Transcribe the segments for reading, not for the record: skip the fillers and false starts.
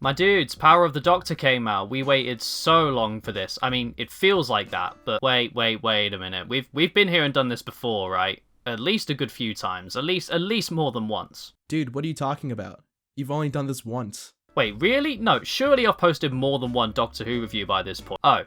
My dudes, Power of the Doctor came out. We waited so long for this. I mean, it feels like that, but wait a minute. We've been here and done this before, right? At least a good few times. At least more than once. Dude, what are you talking about? You've only done this once. Wait, really? No, surely I've posted more than one Doctor Who review by this point. Oh.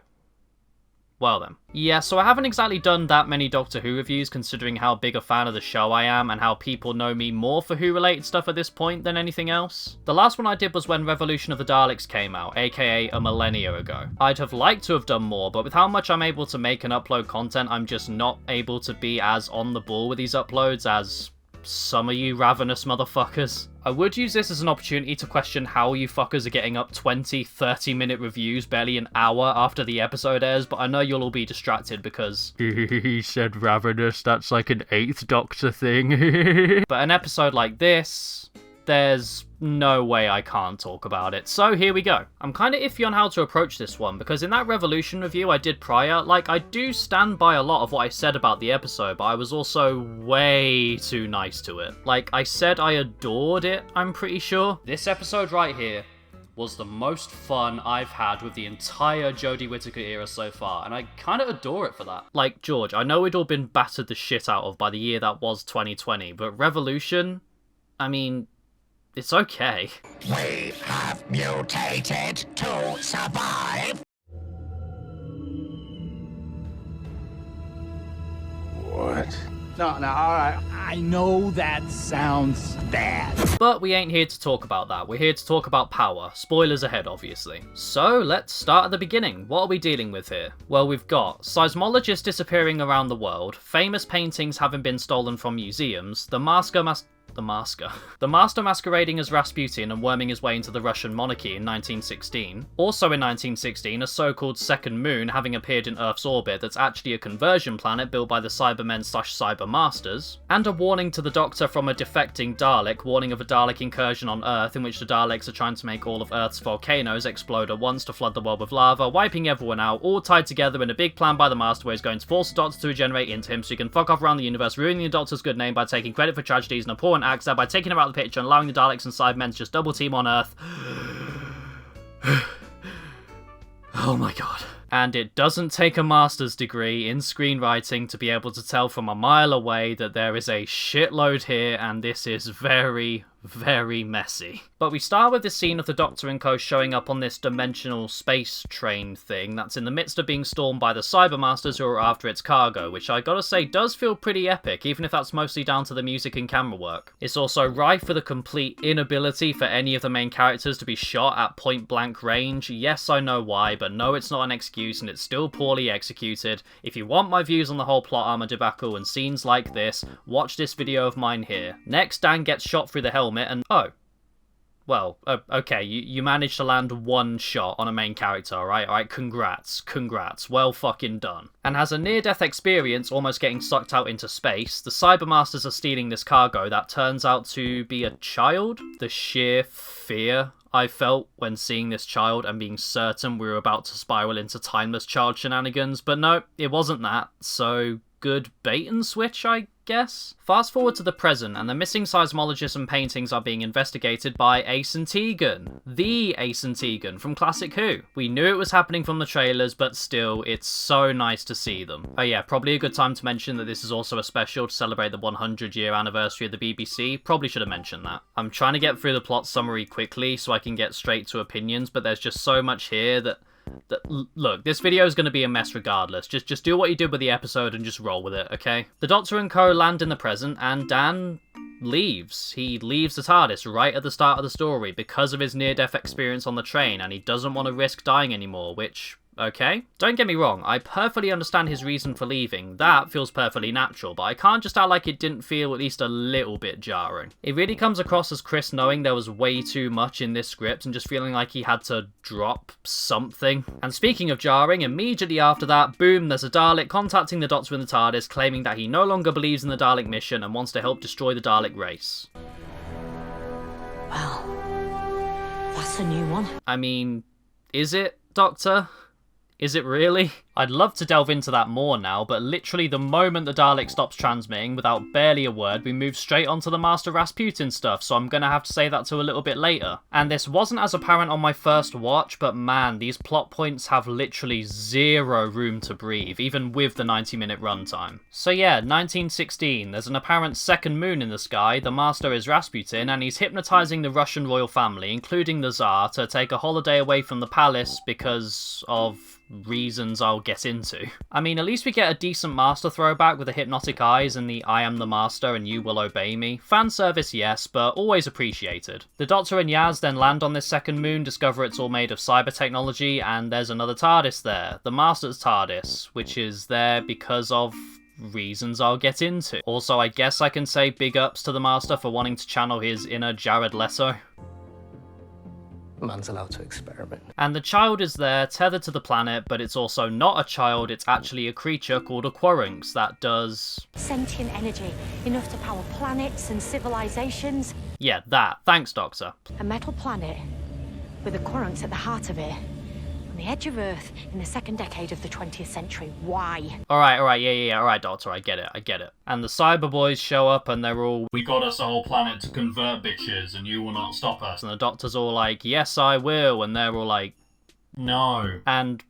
Well then. Yeah, so I haven't exactly done that many Doctor Who reviews considering how big a fan of the show I am and how people know me more for Who-related stuff at this point than anything else. The last one I did was when Revolution of the Daleks came out, aka a millennia ago. I'd have liked to have done more, but with how much I'm able to make and upload content, I'm just not able to be as on the ball with these uploads as some of you ravenous motherfuckers. I would use this as an opportunity to question how you fuckers are getting up 20, 30-minute reviews barely an hour after the episode airs, but I know you'll all be distracted because he said ravenous, that's like an 8th Doctor thing. But an episode like this, there's no way I can't talk about it, so here we go. I'm kinda iffy on how to approach this one, because in that Revolution review I did prior, like, I do stand by a lot of what I said about the episode, but I was also way too nice to it. Like, I said I adored it, I'm pretty sure. This episode right here was the most fun I've had with the entire Jodie Whittaker era so far, and I kinda adore it for that. Like, George, I know we'd all been battered the shit out of by the year that was 2020, but Revolution, I mean, it's okay. We have mutated to survive. What? No, alright. I know that sounds bad. But we ain't here to talk about that. We're here to talk about power. Spoilers ahead, obviously. So, let's start at the beginning. What are we dealing with here? Well, we've got seismologists disappearing around the world, famous paintings having been stolen from museums, the Master masquerading as Rasputin and worming his way into the Russian monarchy in 1916. Also in 1916, a so-called second moon having appeared in Earth's orbit that's actually a conversion planet built by the Cybermen/Cyber Masters. And a warning to the Doctor from a defecting Dalek, warning of a Dalek incursion on Earth in which the Daleks are trying to make all of Earth's volcanoes explode at once to flood the world with lava, wiping everyone out, all tied together in a big plan by the Master where he's going to force the Doctor to regenerate into him so he can fuck off around the universe, ruining the Doctor's good name by taking credit for tragedies and abhorrent acts, by taking her out of the picture and allowing the Daleks and Cybermen to just double team on Earth. Oh my god. And it doesn't take a master's degree in screenwriting to be able to tell from a mile away that there is a shitload here, and this is very, very messy. But we start with this scene of the Doctor and co showing up on this dimensional space train thing that's in the midst of being stormed by the Cybermasters who are after its cargo, which I gotta say does feel pretty epic, even if that's mostly down to the music and camera work. It's also rife with a complete inability for any of the main characters to be shot at point blank range. Yes, I know why, but no, it's not an excuse and it's still poorly executed. If you want my views on the whole plot armor debacle and scenes like this, watch this video of mine here. Next, Dan gets shot through the helmet and oh. Well, okay, you managed to land one shot on a main character, alright, congrats, well fucking done. And has a near-death experience almost getting sucked out into space, the Cybermasters are stealing this cargo that turns out to be a child. The sheer fear I felt when seeing this child and being certain we were about to spiral into timeless child shenanigans, but no, it wasn't that, so good bait and switch, I guess? Fast forward to the present, and the missing seismologists and paintings are being investigated by Ace and Tegan. The Ace and Tegan from Classic Who. We knew it was happening from the trailers, but still, it's so nice to see them. Oh yeah, probably a good time to mention that this is also a special to celebrate the 100-year anniversary of the BBC. Probably should have mentioned that. I'm trying to get through the plot summary quickly so I can get straight to opinions, but there's just so much here that look, this video is going to be a mess regardless. Just do what you did with the episode and just roll with it, okay? The Doctor and co land in the present, and Dan leaves. He leaves the TARDIS right at the start of the story because of his near-death experience on the train, and he doesn't want to risk dying anymore, which... okay? Don't get me wrong, I perfectly understand his reason for leaving. That feels perfectly natural, but I can't just act like it didn't feel at least a little bit jarring. It really comes across as Chris knowing there was way too much in this script and just feeling like he had to drop something. And speaking of jarring, immediately after that, boom, there's a Dalek contacting the Doctor in the TARDIS, claiming that he no longer believes in the Dalek mission and wants to help destroy the Dalek race. Well, that's a new one. I mean, is it, Doctor? Is it really? I'd love to delve into that more now, but literally the moment the Dalek stops transmitting, without barely a word, we move straight onto the Master Rasputin stuff, so I'm gonna have to say that to a little bit later. And this wasn't as apparent on my first watch, but man, these plot points have literally zero room to breathe, even with the 90-minute runtime. So yeah, 1916, there's an apparent second moon in the sky, the Master is Rasputin, and he's hypnotizing the Russian royal family, including the Tsar, to take a holiday away from the palace because of reasons I'll get into. I mean, at least we get a decent Master throwback with the hypnotic eyes and the I am the Master and you will obey me. Fan service, yes, but always appreciated. The Doctor and Yaz then land on this second moon, discover it's all made of cyber technology, and there's another TARDIS there. The Master's TARDIS, which is there because of reasons I'll get into. Also, I guess I can say big ups to the Master for wanting to channel his inner Jared Leto. Man's allowed to experiment. And the child is there, tethered to the planet, but it's also not a child, it's actually a creature called a Quarunx that does... sentient energy, enough to power planets and civilizations. Yeah, that. Thanks, Doctor. A metal planet with a Quarunx at the heart of it. On the edge of Earth in the second decade of the 20th century. Why? Alright, yeah, alright, Doctor, I get it. And the cyber boys show up and they're all, we got us a whole planet to convert, bitches, and you will not stop us. And the Doctor's all like, yes, I will, and they're all like, no. And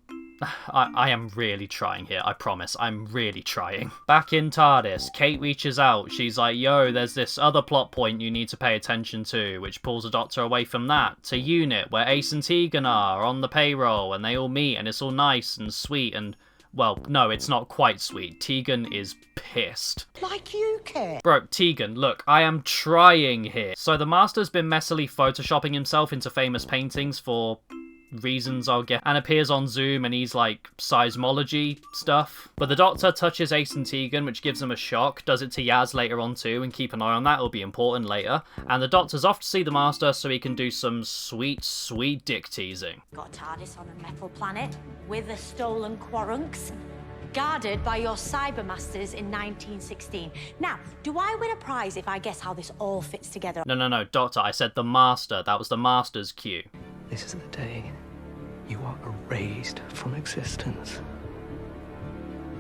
I am really trying here, I promise, I'm really trying. Back in TARDIS, Kate reaches out, she's like, yo, there's this other plot point you need to pay attention to, which pulls the Doctor away from that, to Unit, where Ace and Tegan are on the payroll, and they all meet, and it's all nice and sweet, and, well, no, it's not quite sweet. Tegan is pissed. Like you care. Bro, Tegan, look, I am trying here. So the Master's been messily photoshopping himself into famous paintings for reasons I'll get, and appears on Zoom, and he's like seismology stuff. But the Doctor touches Ace and Tegan, which gives them a shock, does it to Yaz later on too, and keep an eye on that, it'll be important later. And the Doctor's off to see the Master so he can do some sweet, sweet dick teasing. Got a TARDIS on a metal planet with a stolen Quarunx, guarded by your cybermasters in 1916. Now, do I win a prize if I guess how this all fits together? No, Doctor, I said the Master. That was the Master's cue. This is the day you are erased from existence.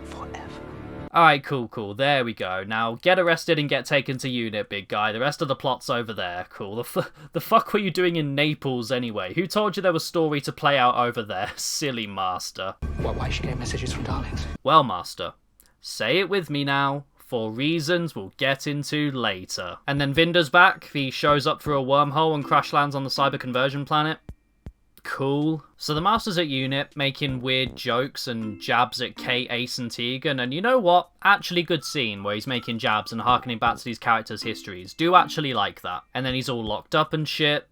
Forever. Alright, cool, there we go. Now, get arrested and get taken to Unit, big guy. The rest of the plot's over there. Cool. The fuck were you doing in Naples anyway? Who told you there was story to play out over there? Silly Master. Why is she getting messages from Daleks? Well, Master, say it with me now. For reasons we'll get into later. And then Vinder's back. He shows up through a wormhole and crash lands on the cyber conversion planet. Cool. So the Master's at Unit, making weird jokes and jabs at Kate, Ace and Tegan, and you know what? Actually good scene where he's making jabs and harkening back to these characters' histories. Do actually like that. And then he's all locked up and shit.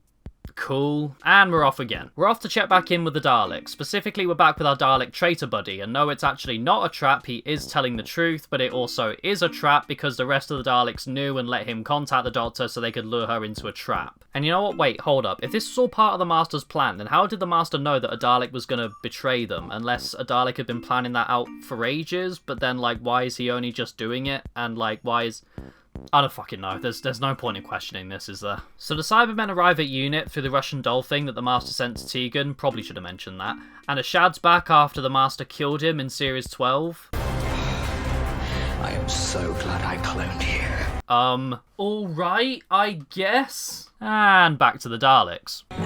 Cool. And we're off again. We're off to check back in with the Daleks. Specifically, we're back with our Dalek traitor buddy, and no, it's actually not a trap, he is telling the truth, but it also is a trap because the rest of the Daleks knew and let him contact the Doctor so they could lure her into a trap. And you know what? Wait, hold up. If this was all part of the Master's plan, then how did the Master know that a Dalek was going to betray them? Unless a Dalek had been planning that out for ages, but then, like, why is he only just doing it? And, like, why is... I don't fucking know. There's no point in questioning this, is there? So the Cybermen arrive at Unit through the Russian doll thing that the Master sent to Tegan. Probably should have mentioned that. And Ashad's back after the Master killed him in Series 12. I am so glad I cloned you. Alright, I guess. And back to the Daleks. We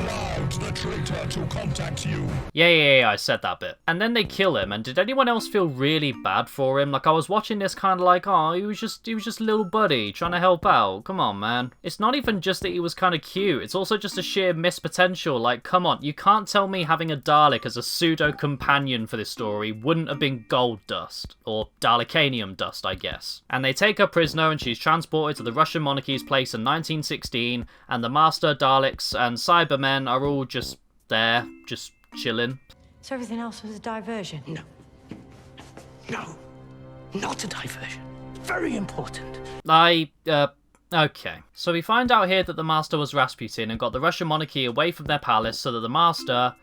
allowed the traitor to contact you. Yeah, I said that bit. And then they kill him, and did anyone else feel really bad for him? Like, I was watching this kind of like, oh, he was just a little buddy trying to help out. Come on, man. It's not even just that he was kind of cute. It's also just a sheer missed potential. Like, come on, you can't tell me having a Dalek as a pseudo-companion for this story wouldn't have been gold dust. Or Dalekanium dust, I guess. And they take her prisoner, and she's transported to the Russian monarchy's place in 1916, and the Master, Daleks, and Cybermen are all just there, just chilling. So everything else was a diversion? No, not a diversion. Very important. Okay. So we find out here that the Master was Rasputin and got the Russian monarchy away from their palace so that the Master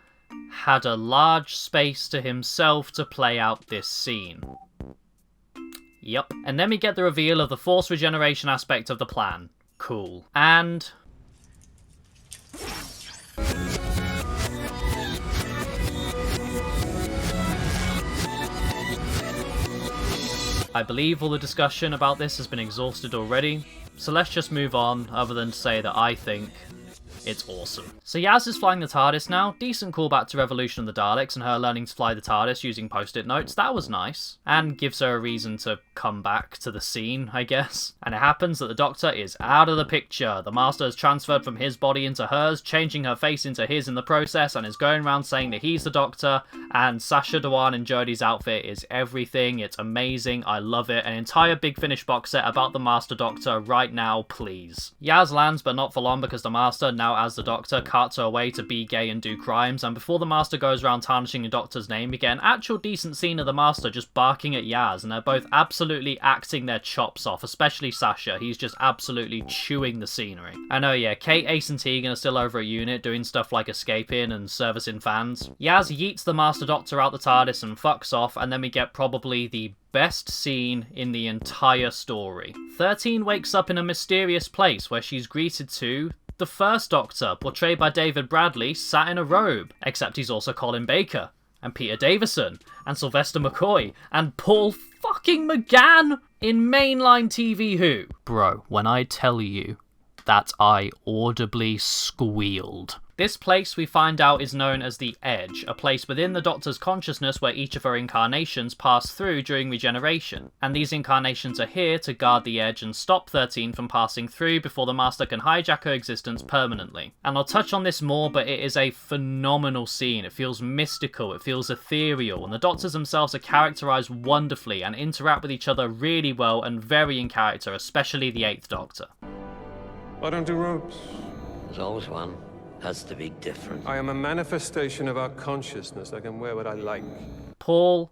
had a large space to himself to play out this scene. Yep. And then we get the reveal of the force regeneration aspect of the plan. Cool. And... I believe all the discussion about this has been exhausted already, so let's just move on, other than to say that I think it's awesome. So Yaz is flying the TARDIS now. Decent callback to Revolution of the Daleks and her learning to fly the TARDIS using post-it notes. That was nice. And gives her a reason to come back to the scene, I guess. And it happens that the Doctor is out of the picture. The Master has transferred from his body into hers, changing her face into his in the process, and is going around saying that he's the Doctor. And Sacha Dhawan in Jodie's outfit is everything. It's amazing. I love it. An entire Big Finish box set about the Master Doctor right now, please. Yaz lands, but not for long, because the Master, now as the Doctor, carts her away to be gay and do crimes, and before the Master goes around tarnishing the Doctor's name, we get an actual decent scene of the Master just barking at Yaz, and they're both absolutely acting their chops off, especially Sacha. He's just absolutely chewing the scenery. I know, yeah, Kate, Ace and Tegan are still over at Unit doing stuff like escaping and servicing fans. Yaz yeets the Master Doctor out the TARDIS and fucks off, and then we get probably the best scene in the entire story. 13 wakes up in a mysterious place where she's greeted to the First Doctor, portrayed by David Bradley, sat in a robe, except he's also Colin Baker, and Peter Davison, and Sylvester McCoy, and Paul fucking McGann in mainline TV Who. Bro, when I tell you that I audibly squealed. This place, we find out, is known as the Edge, a place within the Doctor's consciousness where each of her incarnations pass through during regeneration, and these incarnations are here to guard the Edge and stop 13 from passing through before the Master can hijack her existence permanently. And I'll touch on this more, but it is a phenomenal scene. It feels mystical, it feels ethereal, and the Doctors themselves are characterised wonderfully and interact with each other really well and very in character, especially the 8th Doctor. I don't do ropes. There's always one. Has to be different. I am a manifestation of our consciousness. I can wear what I like. Paul,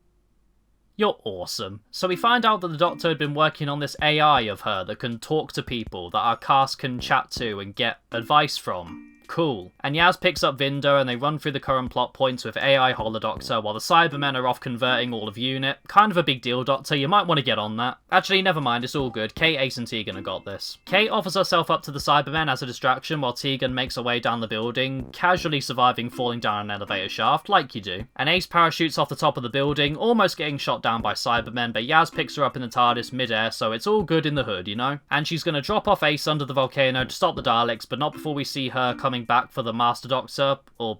you're awesome. So we find out that the Doctor had been working on this AI of her that can talk to people, that our cast can chat to and get advice from. Cool. And Yaz picks up Vinder and they run through the current plot points with AI Holodoctor while the Cybermen are off converting all of Unit. Kind of a big deal, Doctor. You might want to get on that. Actually, never mind. It's all good. Kate, Ace and Tegan have got this. Kate offers herself up to the Cybermen as a distraction while Tegan makes her way down the building, casually surviving falling down an elevator shaft, like you do. And Ace parachutes off the top of the building, almost getting shot down by Cybermen, but Yaz picks her up in the TARDIS mid-air, so it's all good in the hood, you know? And she's going to drop off Ace under the volcano to stop the Daleks, but not before we see her coming back for the Master Doctor, or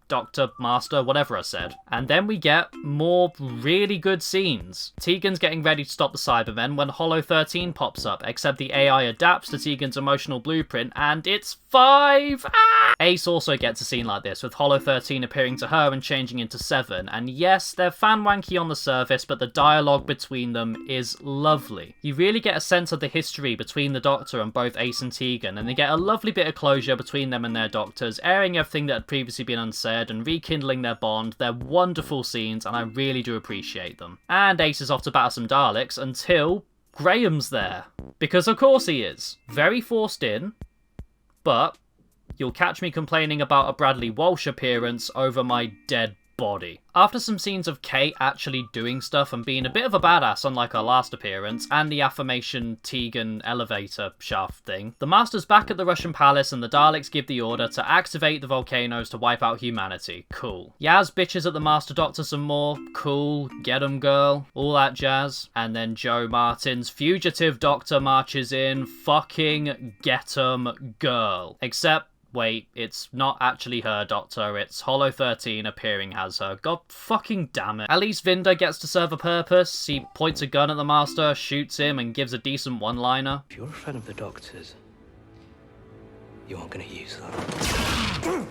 Doctor, Master, whatever I said. And then we get more really good scenes. Tegan's getting ready to stop the Cybermen when Holo 13 pops up, except the AI adapts to Tegan's emotional blueprint, and it's 5! Ah! Ace also gets a scene like this, with Holo 13 appearing to her and changing into 7, and yes, they're fan-wanky on the surface, but the dialogue between them is lovely. You really get a sense of the history between the Doctor and both Ace and Tegan, and they get a lovely bit of closure between them and their Doctors, airing everything that had previously been unsaid and rekindling their bond. They're wonderful scenes, and I really do appreciate them. And Ace is off to battle some Daleks until Graham's there. Because of course he is. Very forced in, but you'll catch me complaining about a Bradley Walsh appearance over my dead body. After some scenes of Kate actually doing stuff and being a bit of a badass unlike her last appearance, and the affirmation Tegan elevator shaft thing, the Master's back at the Russian palace and the Daleks give the order to activate the volcanoes to wipe out humanity. Cool. Yaz bitches at the Master Doctor some more. Cool. Get 'em, girl. All that jazz. And then Joe Martin's fugitive Doctor marches in. Fucking get 'em, girl. Except, wait, it's not actually her Doctor, it's Holo 13 appearing as her. God fucking damn it. At least Vinder gets to serve a purpose. He points a gun at the Master, shoots him, and gives a decent one-liner. If you're a friend of the Doctor's, you aren't going to use that.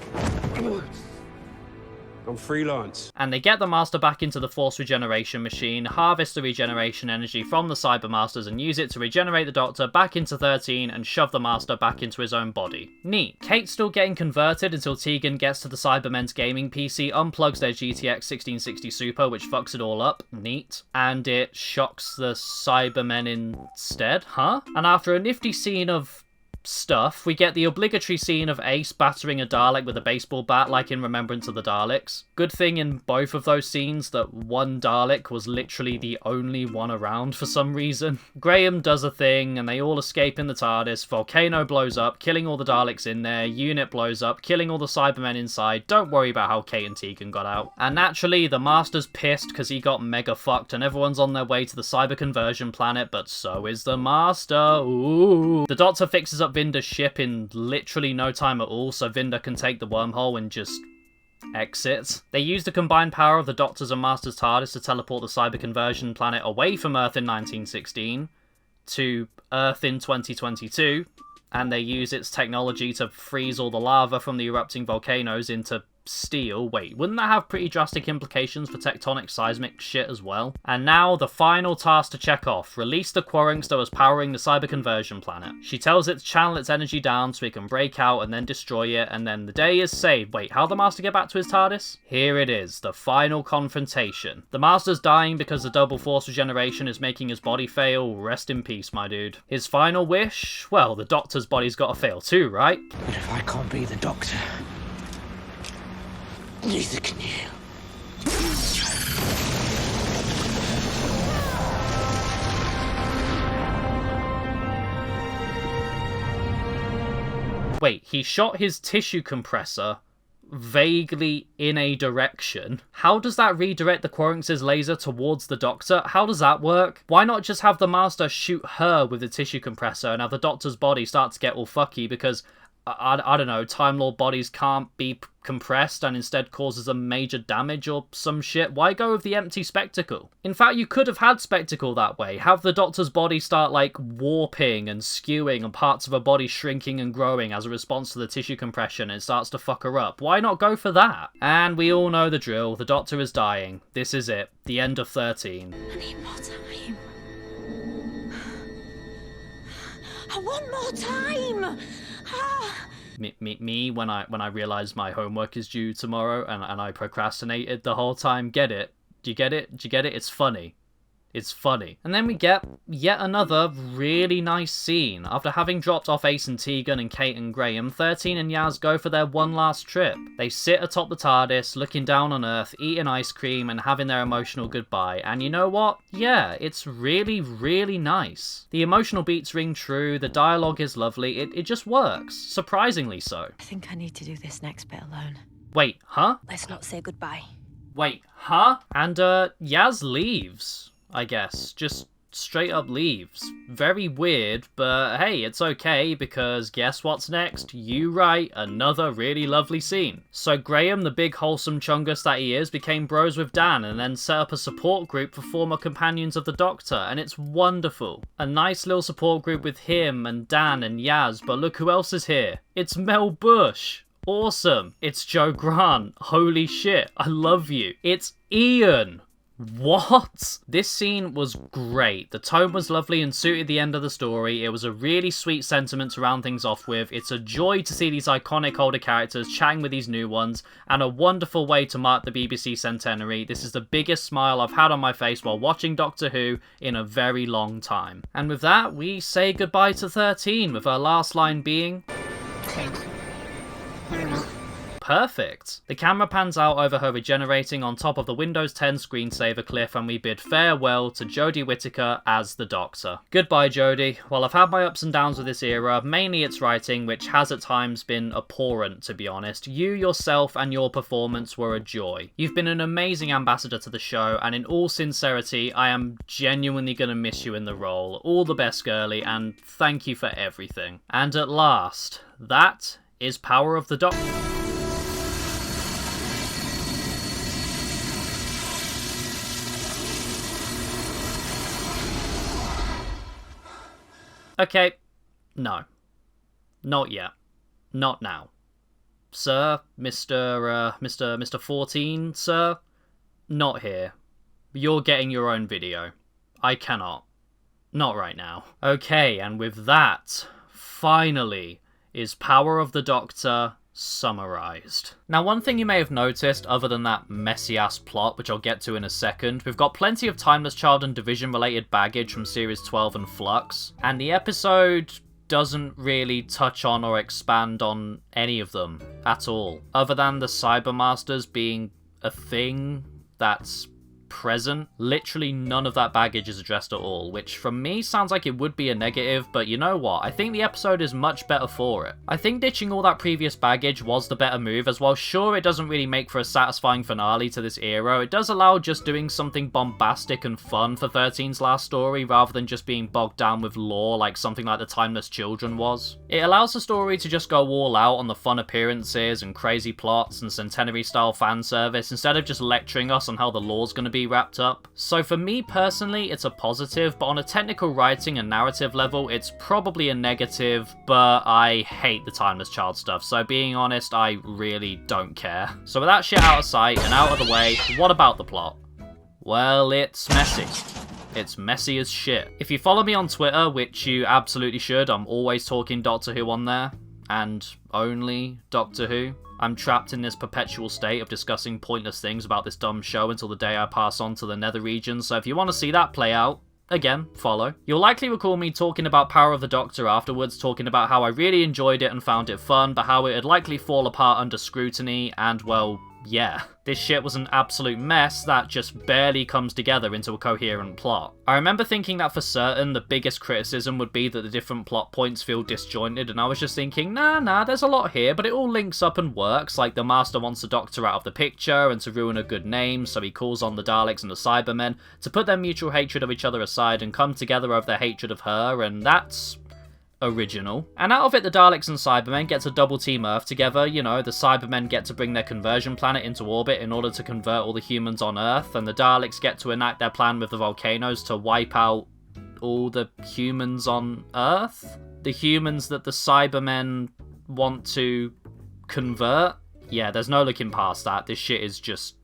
I'm freelance. And they get the Master back into the Force regeneration machine, harvest the regeneration energy from the Cybermasters and use it to regenerate the Doctor back into 13 and shove the Master back into his own body. Neat. Kate's still getting converted until Tegan gets to the Cybermen's gaming PC, unplugs their GTX 1660 Super, which fucks it all up. Neat. And it shocks the Cybermen instead, huh? And after a nifty scene of stuff, we get the obligatory scene of Ace battering a Dalek with a baseball bat like in Remembrance of the Daleks. Good thing in both of those scenes that one Dalek was literally the only one around for some reason. Graham does a thing and they all escape in the TARDIS. Volcano blows up, killing all the Daleks in there. Unit blows up, killing all the Cybermen inside. Don't worry about how Kate and Tegan got out. And naturally, the Master's pissed because he got mega fucked and everyone's on their way to the cyber conversion planet, but so is the Master. Ooh. The Doctor fixes up Vinder's ship in literally no time at all, so Vinder can take the wormhole and just exit. They use the combined power of the Doctor's and Master's TARDIS to teleport the cyber conversion planet away from Earth in 1916 to Earth in 2022, and they use its technology to freeze all the lava from the erupting volcanoes into steel. Wait, wouldn't that have pretty drastic implications for tectonic seismic shit as well? And now the final task to check off. Release the Quarunx that was powering the cyber conversion planet. She tells it to channel its energy down so it can break out and then destroy it, and then the day is saved. Wait, how'd the Master get back to his TARDIS? Here it is, the final confrontation. The Master's dying because the double force regeneration is making his body fail. Rest in peace, my dude. His final wish? Well, the Doctor's body's gotta fail too, right? But if I can't be the Doctor, neither can you. Wait, he shot his tissue compressor vaguely in a direction. How does that redirect the Quarunx's laser towards the Doctor? How does that work? Why not just have the Master shoot her with the tissue compressor and have the Doctor's body start to get all fucky because I don't know, Time Lord bodies can't be compressed and instead causes a major damage or some shit? Why go with the empty spectacle? In fact, you could have had spectacle that way. Have the Doctor's body start like warping and skewing and parts of her body shrinking and growing as a response to the tissue compression and it starts to fuck her up. Why not go for that? And we all know the drill. The Doctor is dying. This is it. The end of 13. I need more time. I want more time. Me when I realized my homework is due tomorrow and I procrastinated the whole time. Get it? Do you get it? Do you get it? It's funny. It's funny. And then we get yet another really nice scene. After having dropped off Ace and Tegan and Kate and Graham, 13 and Yaz go for their one last trip. They sit atop the TARDIS, looking down on Earth, eating ice cream and having their emotional goodbye. And you know what? Yeah, it's really, really nice. The emotional beats ring true, the dialogue is lovely, it just works. Surprisingly so. I think I need to do this next bit alone. Wait, huh? Let's not say goodbye. Wait, huh? And Yaz leaves. I guess. Just straight up leaves. Very weird, but hey, it's okay, because guess what's next? You right, another really lovely scene. So Graham, the big wholesome chungus that he is, became bros with Dan and then set up a support group for former companions of the Doctor, and it's wonderful. A nice little support group with him and Dan and Yaz, but look who else is here. It's Mel Bush. Awesome. It's Joe Grant. Holy shit, I love you. It's Ian. What? This scene was great. The tone was lovely and suited the end of the story. It was a really sweet sentiment to round things off with. It's a joy to see these iconic older characters chatting with these new ones, and a wonderful way to mark the BBC centenary. This is the biggest smile I've had on my face while watching Doctor Who in a very long time. And with that, we say goodbye to 13, with her last line being... Perfect. The camera pans out over her regenerating on top of the Windows 10 screensaver cliff, and we bid farewell to Jodie Whittaker as the Doctor. Goodbye, Jodie. While I've had my ups and downs with this era, mainly its writing, which has at times been abhorrent, to be honest, you yourself and your performance were a joy. You've been an amazing ambassador to the show, and in all sincerity, I am genuinely gonna miss you in the role. All the best, girly, and thank you for everything. And at last, that is Power of the Doctor. Okay, no. Not yet. Not now. Sir, Mr. 14, sir? Not here. You're getting your own video. I cannot. Not right now. Okay, and with that, finally, is Power of the Doctor summarized. Now, one thing you may have noticed, other than that messy-ass plot, which I'll get to in a second, we've got plenty of Timeless Child and Division-related baggage from Series 12 and Flux, and the episode doesn't really touch on or expand on any of them at all, other than the Cybermasters being a thing that's present. Literally none of that baggage is addressed at all, which from me sounds like it would be a negative, but you know what? I think the episode is much better for it. I think ditching all that previous baggage was the better move, as well. Sure, it doesn't really make for a satisfying finale to this era. It does allow just doing something bombastic and fun for 13's last story, rather than just being bogged down with lore like something like the Timeless Children was. It allows the story to just go all out on the fun appearances and crazy plots and centenary style fan service, instead of just lecturing us on how the lore's gonna be wrapped up. So for me personally, it's a positive, but on a technical writing and narrative level, it's probably a negative, but I hate the Timeless Child stuff, so being honest, I really don't care. So with that shit out of sight and out of the way, what about the plot? Well, it's messy. It's messy as shit. If you follow me on Twitter, which you absolutely should, I'm always talking Doctor Who on there, and only Doctor Who. I'm trapped in this perpetual state of discussing pointless things about this dumb show until the day I pass on to the nether regions, so if you want to see that play out, again, follow. You'll likely recall me talking about Power of the Doctor afterwards, talking about how I really enjoyed it and found it fun, but how it would likely fall apart under scrutiny, and well, yeah. This shit was an absolute mess that just barely comes together into a coherent plot. I remember thinking that for certain the biggest criticism would be that the different plot points feel disjointed, and I was just thinking, nah, there's a lot here, but it all links up and works, like the Master wants the Doctor out of the picture and to ruin a good name, so he calls on the Daleks and the Cybermen to put their mutual hatred of each other aside and come together over their hatred of her, and that's original. And out of it, the Daleks and Cybermen get to double team Earth together. You know, the Cybermen get to bring their conversion planet into orbit in order to convert all the humans on Earth, and the Daleks get to enact their plan with the volcanoes to wipe out all the humans on Earth. The humans that the Cybermen want to convert. Yeah, there's no looking past that. This shit is just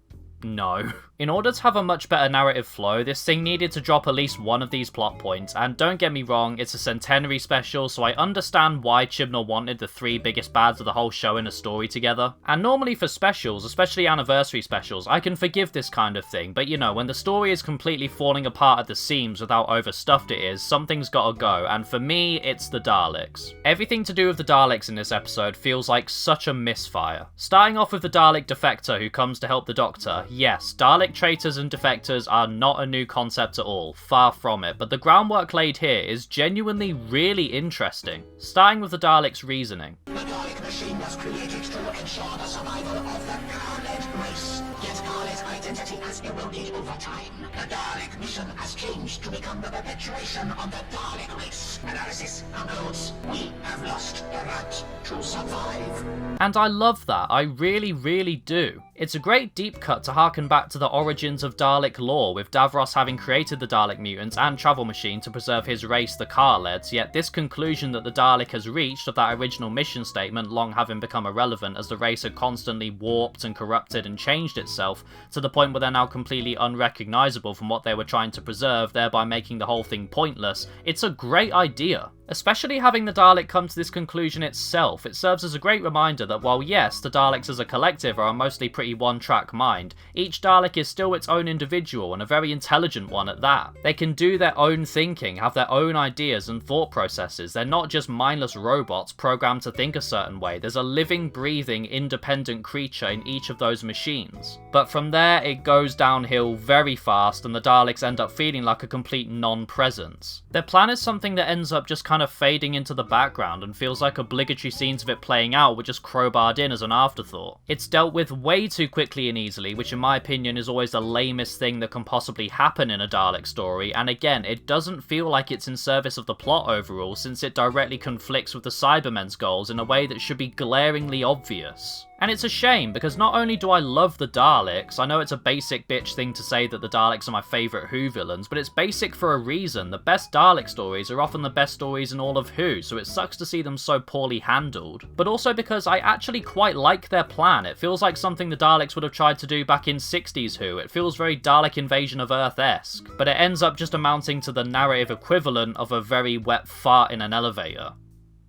no. In order to have a much better narrative flow, this thing needed to drop at least one of these plot points, and don't get me wrong, it's a centenary special, so I understand why Chibnall wanted the three biggest bads of the whole show in a story together. And normally for specials, especially anniversary specials, I can forgive this kind of thing, but you know, when the story is completely falling apart at the seams with how overstuffed it is, something's gotta go, and for me, it's the Daleks. Everything to do with the Daleks in this episode feels like such a misfire. Starting off with the Dalek defector who comes to help the Doctor. Yes, Dalek traitors and defectors are not a new concept at all, far from it, but the groundwork laid here is genuinely really interesting. Starting with the Daleks' reasoning. The Dalek machine was created to ensure the survival of the Dalek race. Yet Dalek's identity has eroded over time. The Dalek mission has changed to become the perpetuation of the Dalek race. Analysis concludes we have lost the right to survive. And I love that, I really do. It's a great deep cut to harken back to the origins of Dalek lore, with Davros having created the Dalek mutants and travel machine to preserve his race, the Carleds, yet this conclusion that the Dalek has reached of that original mission statement long having become irrelevant as the race had constantly warped and corrupted and changed itself to the point where they're now completely unrecognisable from what they were trying to preserve, thereby making the whole thing pointless. It's a great idea. Especially having the Dalek come to this conclusion itself, it serves as a great reminder that while yes, the Daleks as a collective are a mostly pretty one-track mind, each Dalek is still its own individual and a very intelligent one at that. They can do their own thinking, have their own ideas and thought processes. They're not just mindless robots programmed to think a certain way. There's a living, breathing, independent creature in each of those machines. But from there, it goes downhill very fast and the Daleks end up feeling like a complete non-presence. Their plan is something that ends up just kind of fading into the background and feels like obligatory scenes of it playing out were just crowbarred in as an afterthought. It's dealt with way too quickly and easily, which in my opinion is always the lamest thing that can possibly happen in a Dalek story, and again, it doesn't feel like it's in service of the plot overall since it directly conflicts with the Cybermen's goals in a way that should be glaringly obvious. And it's a shame, because not only do I love the Daleks, I know it's a basic bitch thing to say that the Daleks are my favourite Who villains, but it's basic for a reason. The best Dalek stories are often the best stories in all of Who, so it sucks to see them so poorly handled. But also because I actually quite like their plan. It feels like something the Daleks would have tried to do back in 60s Who. It feels very Dalek Invasion of Earth-esque, but it ends up just amounting to the narrative equivalent of a very wet fart in an elevator.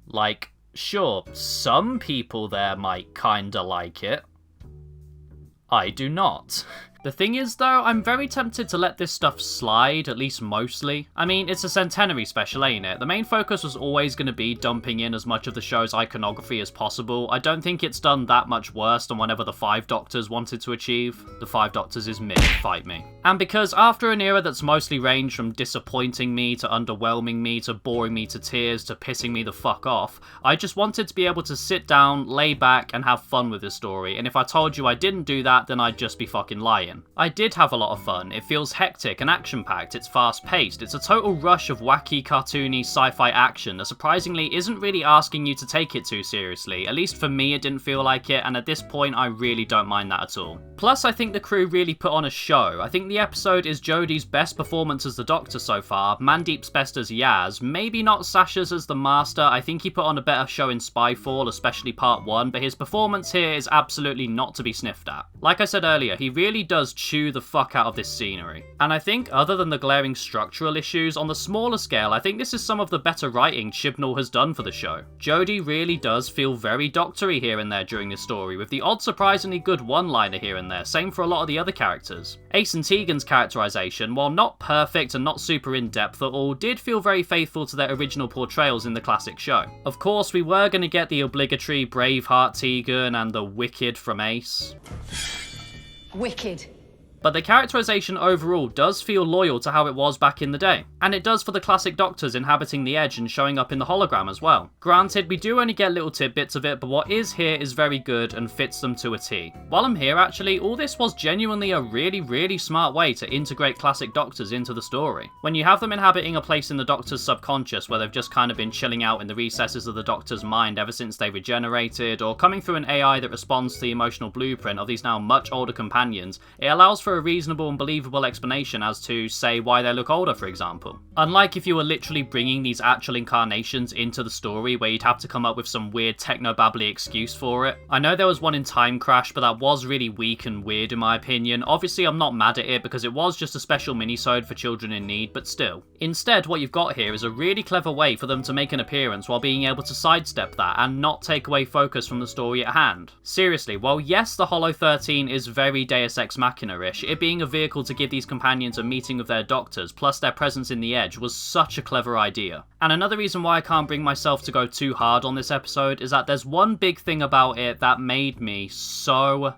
Like, sure, some people there might kinda like it. I do not. The thing is though, I'm very tempted to let this stuff slide, at least mostly. I mean, it's a centenary special, ain't it? The main focus was always going to be dumping in as much of the show's iconography as possible. I don't think it's done that much worse than whatever the Five Doctors wanted to achieve. The Five Doctors is mid, fight me. And because after an era that's mostly ranged from disappointing me to underwhelming me to boring me to tears to pissing me the fuck off, I just wanted to be able to sit down, lay back, and have fun with this story, and if I told you I didn't do that, then I'd just be fucking lying. I did have a lot of fun. It feels hectic and action-packed, it's fast-paced, it's a total rush of wacky, cartoony, sci-fi action that surprisingly isn't really asking you to take it too seriously. At least for me, it didn't feel like it, and at this point, I really don't mind that at all. Plus, I think the crew really put on a show. I think the episode is Jodie's best performance as the Doctor so far, Mandeep's best as Yaz, maybe not Sasha's as the Master. I think he put on a better show in Spyfall, especially part 1, but his performance here is absolutely not to be sniffed at. Like I said earlier, he really does chew the fuck out of this scenery. And I think, other than the glaring structural issues, on the smaller scale, I think this is some of the better writing Chibnall has done for the show. Jodie really does feel very doctory here and there during this story, with the odd surprisingly good one-liner here and there, same for a lot of the other characters. Ace and Tegan's characterization, while not perfect and not super in-depth at all, did feel very faithful to their original portrayals in the classic show. Of course, we were going to get the obligatory Braveheart Tegan and the Wicked from Ace. Wicked. But the characterization overall does feel loyal to how it was back in the day. And it does for the classic Doctors inhabiting the Edge and showing up in the hologram as well. Granted, we do only get little tidbits of it, but what is here is very good and fits them to a T. While I'm here actually, all this was genuinely a really smart way to integrate classic Doctors into the story. When you have them inhabiting a place in the Doctor's subconscious where they've just kind of been chilling out in the recesses of the Doctor's mind ever since they regenerated, or coming through an AI that responds to the emotional blueprint of these now much older companions, it allows for a reasonable and believable explanation as to, say, why they look older, for example. Unlike if you were literally bringing these actual incarnations into the story where you'd have to come up with some weird techno-babbly excuse for it. I know there was one in Time Crash, but that was really weak and weird in my opinion. Obviously I'm not mad at it because it was just a special minisode for children in need, but still. Instead, what you've got here is a really clever way for them to make an appearance while being able to sidestep that and not take away focus from the story at hand. Seriously, while yes, the Holo 13 is very Deus Ex Machina-ish, it being a vehicle to give these companions a meeting with their Doctors, plus their presence in the Edge, was such a clever idea. And another reason why I can't bring myself to go too hard on this episode is that there's one big thing about it that made me so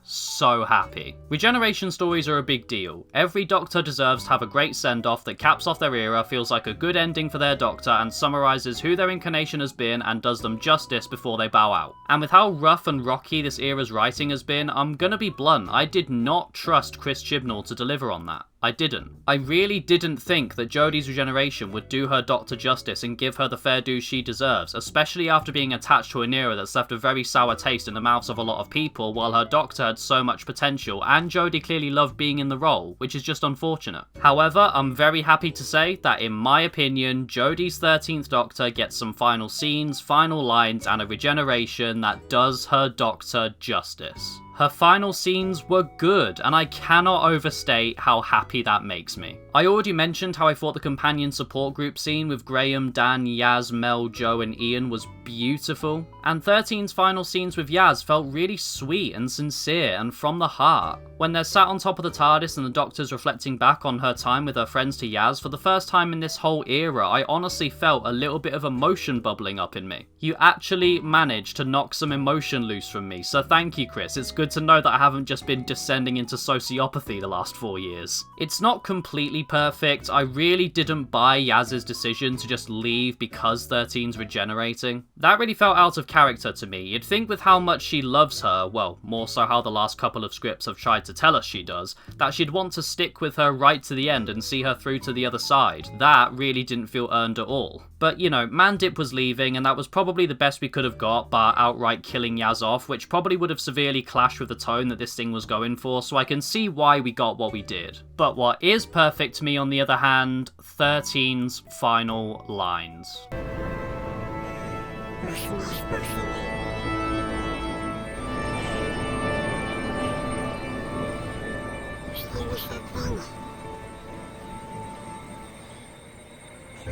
happy. Regeneration stories are a big deal. Every Doctor deserves to have a great send-off that caps off their era, feels like a good ending for their Doctor, and summarises who their incarnation has been and does them justice before they bow out. And with how rough and rocky this era's writing has been, I'm gonna be blunt, I did not trust Chris Chibnall to deliver on that. I didn't. I really didn't think that Jodie's regeneration would do her Doctor justice and give her the fair due she deserves, especially after being attached to an era that's left a very sour taste in the mouths of a lot of people, while her Doctor had so much potential, and Jodie clearly loved being in the role, which is just unfortunate. However, I'm very happy to say that in my opinion, Jodie's 13th Doctor gets some final scenes, final lines, and a regeneration that does her Doctor justice. Her final scenes were good, and I cannot overstate how happy that makes me. I already mentioned how I thought the companion support group scene with Graham, Dan, Yaz, Mel, Joe, and Ian was beautiful, and 13's final scenes with Yaz felt really sweet and sincere and from the heart. When they're sat on top of the TARDIS and the Doctor's reflecting back on her time with her friends to Yaz, for the first time in this whole era, I honestly felt a little bit of emotion bubbling up in me. You actually managed to knock some emotion loose from me, so thank you, Chris. It's good to know that I haven't just been descending into sociopathy the last 4 years. It's not completely perfect. I really didn't buy Yaz's decision to just leave because 13's regenerating. That really felt out of character to me. You'd think with how much she loves her, well, more so how the last couple of scripts have tried to tell us she does, that she'd want to stick with her right to the end and see her through to the other side. That really didn't feel earned at all. But, you know, Mandip was leaving, and that was probably the best we could have got, bar outright killing Yaz off, which probably would have severely clashed with the tone that this thing was going for, so I can see why we got what we did. But what is perfect to me, on the other hand, 13's final lines.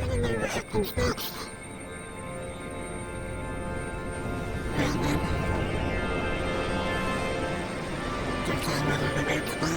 I don't know what happens next. Don't tell me what I'm about to do.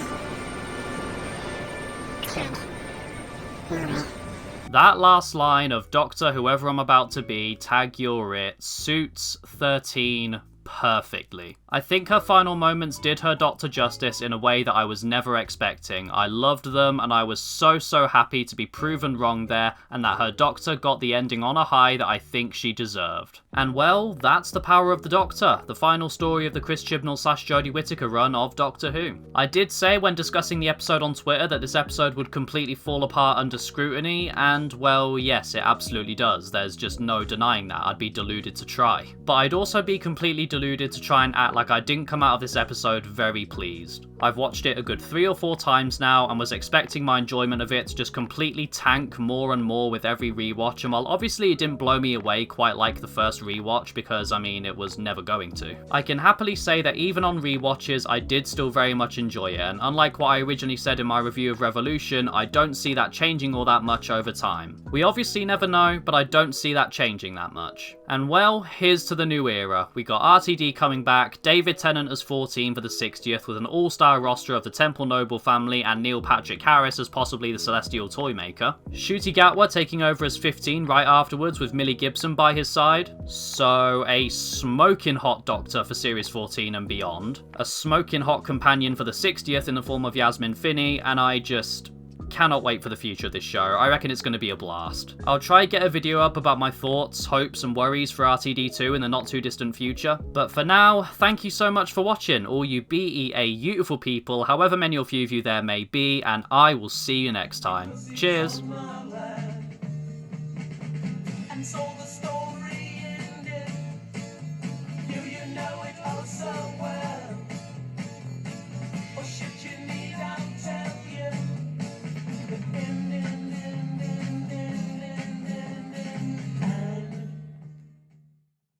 That last line of Doctor whoever I'm about to be, tag you're it, suits 13 perfectly. I think her final moments did her Doctor justice in a way that I was never expecting. I loved them, and I was so happy to be proven wrong there, and that her Doctor got the ending on a high that I think she deserved. And well, that's the power of the Doctor, the final story of the Chris Chibnall / Jodie Whittaker run of Doctor Who. I did say when discussing the episode on Twitter that this episode would completely fall apart under scrutiny, and well, yes, it absolutely does. There's just no denying that. I'd be deluded to try. But I'd also be completely deluded to try and act like I didn't come out of this episode very pleased. I've watched it a good 3 or 4 times now and was expecting my enjoyment of it to just completely tank more and more with every rewatch, and while obviously it didn't blow me away quite like the first rewatch, because I mean it was never going to, I can happily say that even on rewatches I did still very much enjoy it, and unlike what I originally said in my review of Revolution, I don't see that changing all that much over time. We obviously never know, but I don't see that changing that much. And well, here's to the new era. We got RTD coming back, David Tennant as 14 for the 60th with an all-star roster of the Temple Noble family and Neil Patrick Harris as possibly the Celestial Toymaker. Ncuti Gatwa taking over as 15 right afterwards with Millie Gibson by his side. So a smoking hot Doctor for Series 14 and beyond. A smoking hot companion for the 60th in the form of Yasmin Finney, and I just cannot wait for the future of this show. I reckon it's going to be a blast. I'll try get a video up about my thoughts, hopes and worries for RTD2 in the not too distant future. But for now, thank you so much for watching, all you BEA beautiful people, however many or few of you there may be, and I will see you next time. Cheers!